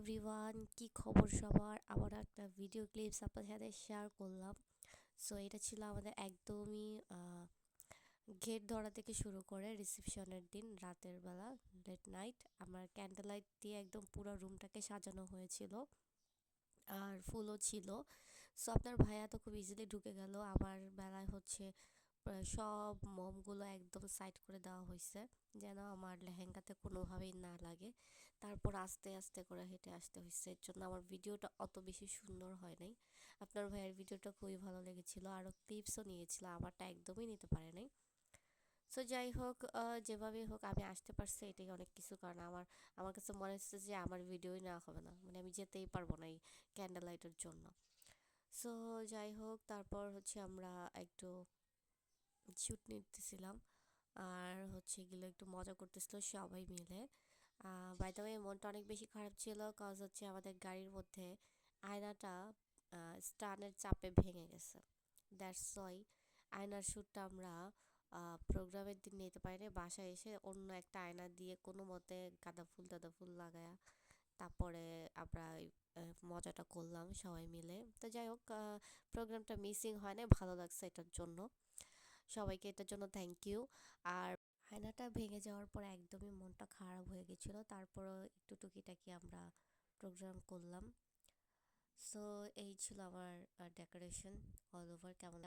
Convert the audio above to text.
Everyone, কি খবর সবার? আবার একটা ভিডিও ক্লিপস আপনার সাথে শেয়ার করলাম। সো এটা ছিল আমাদের একদমই গেট ধরা থেকে শুরু করে রিসেপশনের দিন রাতের বেলা, লেট নাইট আমার ক্যান্ডেল লাইট দিয়ে একদম পুরো রুমটাকে সাজানো হয়েছিল, আর ফুলও ছিল। সো আপনার ভাইয়া তো খুব ইজিলি ঢুকে গেল। আমার বেলায় হচ্ছে সব মমগুলো একদম সাইড করে দেওয়া হয়েছে, যেন আমার লেহেঙ্গাতে কোনোভাবেই না লাগে। তারপর আস্তে আস্তে করে হেঁটে আসতে হয়েছে, এর জন্য আমার ভিডিওটা অত বেশি সুন্দর হয় নাই। আপনার ভাইয়ের ভিডিওটা খুবই ভালো লেগেছিল, আরও ক্লিপসও নিয়েছিল, আমারটা একদমই নিতে পারে নাই। সো যাই হোক, যেভাবেই হোক আমি আসতে পারছি, এটাই অনেক কিছু। কারণ আমার আমার কাছে মনে হচ্ছে যে আমার ভিডিওই নেওয়া হবে না, মানে আমি যেতেই পারবো না এই ক্যান্ডেল লাইটের জন্য। সো যাই হোক, তারপর হচ্ছে আমরা একটু শুট নিতেছিলাম, আর হচ্ছে এগুলো একটু মজা করতেছিল সবাই মিলে। বাই দ্য ওয়ে, মনটা অনেক বেশি খারাপ ছিল, কজ হচ্ছে আমাদের গাড়ির মধ্যে আয়নাটা স্টানের চাপে ভেঙে গেছে। দ্যাটস ওয়াই আয়নার শ্যুটটা আমরা প্রোগ্রামের দিন নিতে পারিনি। বাসায় এসে অন্য একটা আয়না দিয়ে কোনো মতে গাঁদা ফুল লাগায়া তারপরে আমরা মজাটা করলাম সবাই মিলে। তো যাই হোক, প্রোগ্রামটা মিসিং হয় না, ভালো লাগছে এটার জন্য। সবাইকে এটার জন্য থ্যাংক ইউ। আর আয়নাটা ভেঙে যাওয়ার পর একদমই মনটা খারাপ হয়ে গেছিলো, তারপরও একটু টুকিটাকি আমরা প্রোগ্রাম করলাম। সো এই ছিল আমার ডেকোরেশন অল ওভার। কেমন